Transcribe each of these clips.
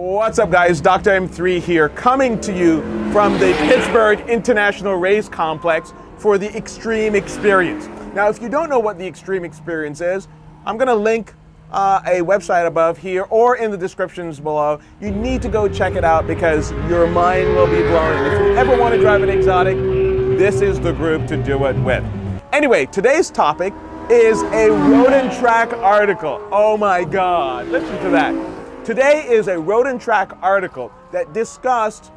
What's up, guys? Dr. M3 here, coming to you from the Pittsburgh International Race Complex for the Extreme Experience. Now, if you don't know what the Extreme Experience is, I'm going to link a website above here or in the descriptions below. You need to go check it out because your mind will be blown. If you ever want to drive an exotic, this is the group to do it with. Anyway, today's topic is a Road and Track article. Oh my God, listen to that. Today is a Road and Track article that discussed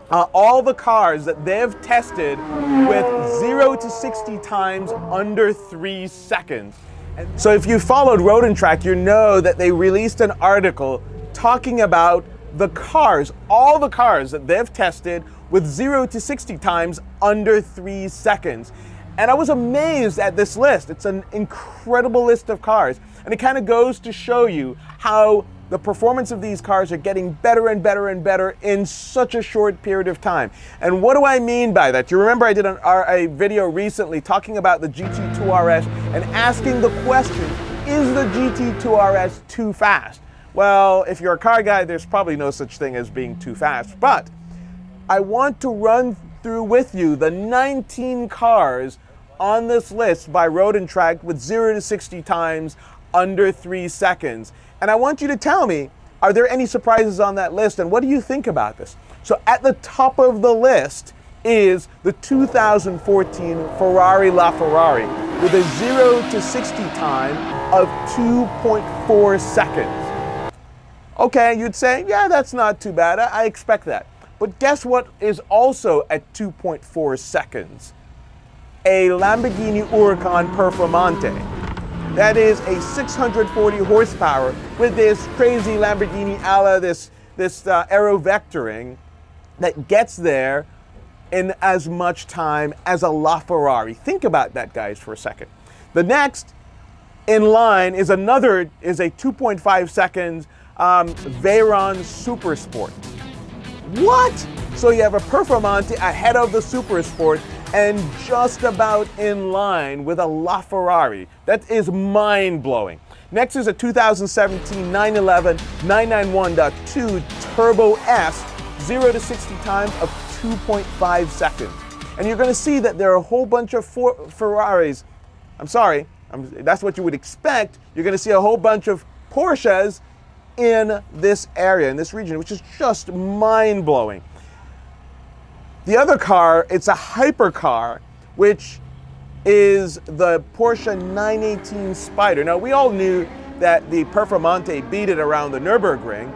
all the cars that they've tested with 0 to 60 times under 3 seconds. So if you followed Road and Track, you know that they released an article talking about the cars, all the cars that they've tested with 0 to 60 times under 3 seconds. And I was amazed at this list. It's an incredible list of cars. And it kind of goes to show you how the performance of these cars are getting better and better and better in such a short period of time. And what do I mean by that? You remember I did a video recently talking about the GT2 RS and asking the question, is the GT2 RS too fast? Well, if you're a car guy, there's probably no such thing as being too fast. But I want to run through with you the 19 cars on this list by Road and Track with 0 to 60 times under 3 seconds. And I want you to tell me, are there any surprises on that list and what do you think about this? So at the top of the list is the 2014 Ferrari Laferrari with a 0 to 60 time of 2.4 seconds. Okay, you'd say, yeah, that's not too bad. I expect that. But guess what is also at 2.4 seconds? A Lamborghini Huracan Performante. That is a 640 horsepower with this crazy Lamborghini ala, this aero vectoring that gets there in as much time as a LaFerrari. Think about that, guys, for a second. The next in line is a 2.5 seconds Veyron Super Sport. What? So you have a Performante ahead of the Super Sport and just about in line with a LaFerrari. That is mind-blowing. Next is a 2017 911 991.2 Turbo S, 0 to 60 times of 2.5 seconds. And you're going to see that there are a whole bunch of Ferraris. That's what you would expect. You're going to see a whole bunch of Porsches in this area, in this region, which is just mind-blowing. The other car, it's a hypercar, which is the Porsche 918 Spyder. Now, we all knew that the Performante beat it around the Nürburgring.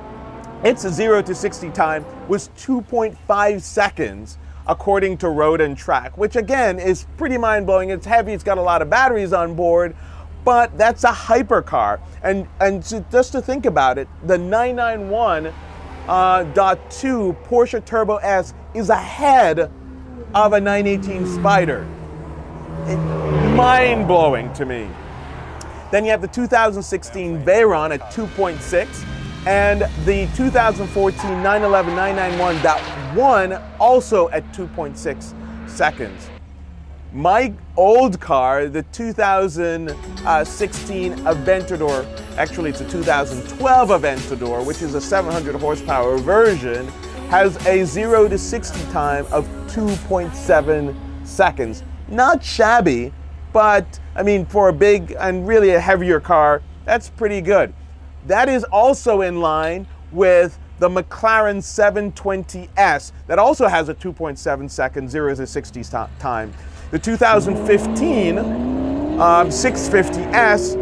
Its 0 to 60 time was 2.5 seconds, according to Road and Track, which again is pretty mind-blowing. It's heavy, it's got a lot of batteries on board, but that's a hypercar. And just to think about it, the 991.2 Porsche Turbo S is ahead of a 918 Spyder. Mind-blowing to me. Then you have the 2016 Veyron at 2.6 and the 2014 911 991.1 also at 2.6 seconds. My old car, the 2016 Aventador, actually it's a 2012 Aventador, which is a 700 horsepower version, has a 0 to 60 time of 2.7 seconds. Not shabby, but I mean, for a big and really a heavier car, that's pretty good. That is also in line with the McLaren 720S that also has a 2.7 second 0 to 60 time. The 2015 650S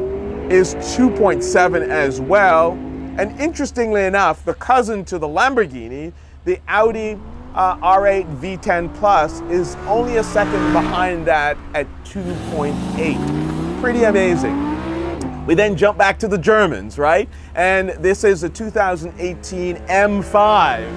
is 2.7 as well. And interestingly enough, the cousin to the Lamborghini, the Audi R8 V10 Plus, is only a second behind that at 2.8. Pretty amazing. We then jump back to the Germans, right? And this is the 2018 M5.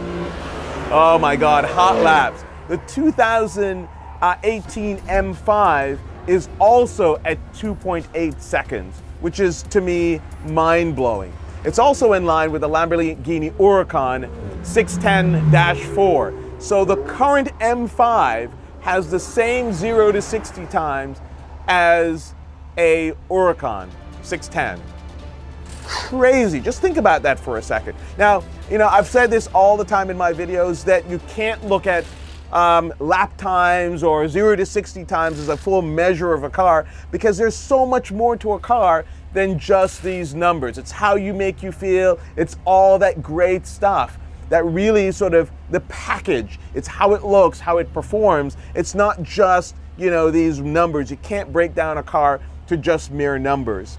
Oh my God, hot laps. The 2018 M5 is also at 2.8 seconds, which is, to me, mind-blowing. It's also in line with the Lamborghini Huracan 610-4. So the current M5 has the same 0 to 60 times as a Huracan 610. crazy. Just think about that for a second. Now, you know, I've said this all the time in my videos that you can't look at lap times or 0 to 60 times as a full measure of a car, because there's so much more to a car than just these numbers. It's how you make you feel. It's all that great stuff that really sort of the package. It's how it looks, how it performs. It's not just, you know, these numbers. You can't break down a car to just mere numbers.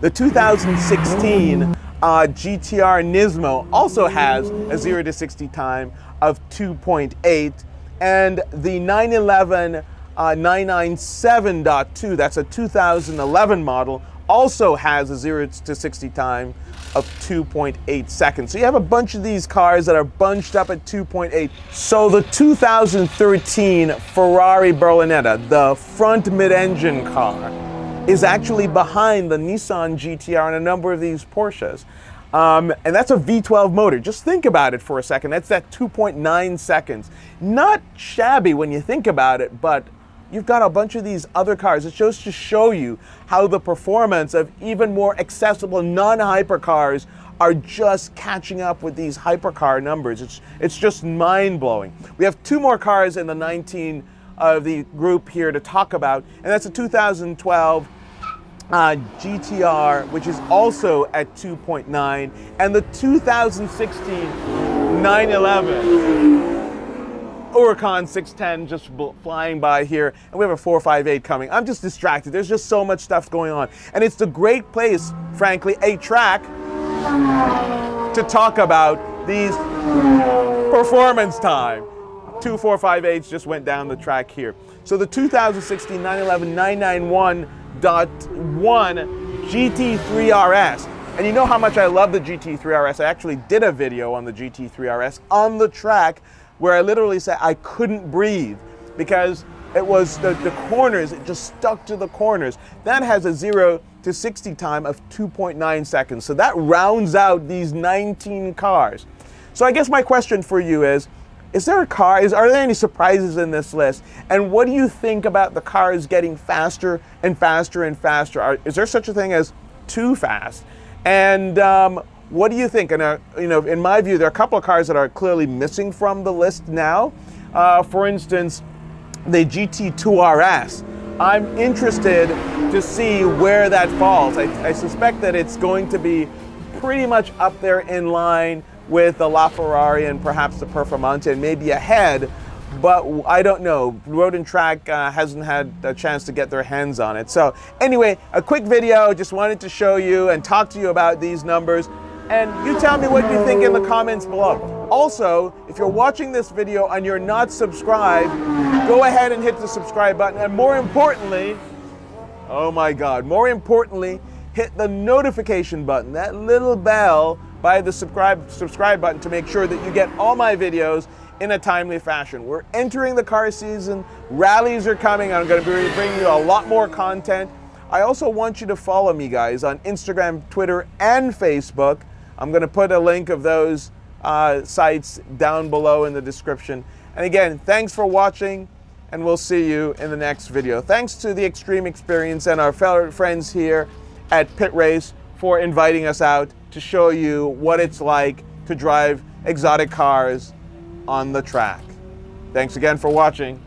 The 2016 GTR Nismo also has a 0 to 60 time of 2.8, and the 911 997.2, that's a 2011 model, also has a 0 to 60 time of 2.8 seconds. So you have a bunch of these cars that are bunched up at 2.8. So the 2013 Ferrari Berlinetta, the front mid-engine car, is actually behind the Nissan GTR and a number of these Porsches. And that's a V12 motor. Just think about it for a second. That's that 2.9 seconds. Not shabby when you think about it, but you've got a bunch of these other cars. It's just to show you how the performance of even more accessible non-hypercars are just catching up with these hypercar numbers. It's just mind-blowing. We have two more cars in the 19 of the group here to talk about, and that's a 2012 GTR, which is also at 2.9, and the 2016 911 Huracan 610 just flying by here, and we have a 458 coming. I'm just distracted. There's just so much stuff going on, and it's the great place, frankly, a track to talk about these performance time. Two 458s just went down the track here. So the 2016 911 991.1 GT3 RS. And you know how much I love the GT3 RS. I actually did a video on the GT3 RS on the track where I literally said I couldn't breathe because it was the corners, it just stuck to the corners. That has a 0 to 60 time of 2.9 seconds. So that rounds out these 19 cars. So I guess my question for you is there a car, are there any surprises in this list? And what do you think about the cars getting faster and faster and faster? Is there such a thing as too fast? And what do you think? And you know, in my view, there are a couple of cars that are clearly missing from the list now. For instance, the GT2 RS. I'm interested to see where that falls. I suspect that it's going to be pretty much up there in line with the LaFerrari and perhaps the Performante, and maybe ahead, but I don't know. Road and Track hasn't had a chance to get their hands on it. So anyway, a quick video, just wanted to show you and talk to you about these numbers, and you tell me what you think in the comments below. Also, if you're watching this video and you're not subscribed, go ahead and hit the subscribe button, and more importantly, oh my God, more importantly, hit the notification button, that little bell by the subscribe button, to make sure that you get all my videos in a timely fashion. We're entering the car season, rallies are coming, I'm going to be bringing you a lot more content. I also want you to follow me, guys, on Instagram, Twitter, and Facebook. I'm going to put a link of those sites down below in the description. And again, thanks for watching, and we'll see you in the next video. Thanks to the Extreme Experience and our fellow friends here at Pit Race for inviting us out to show you what it's like to drive exotic cars on the track. Thanks again for watching.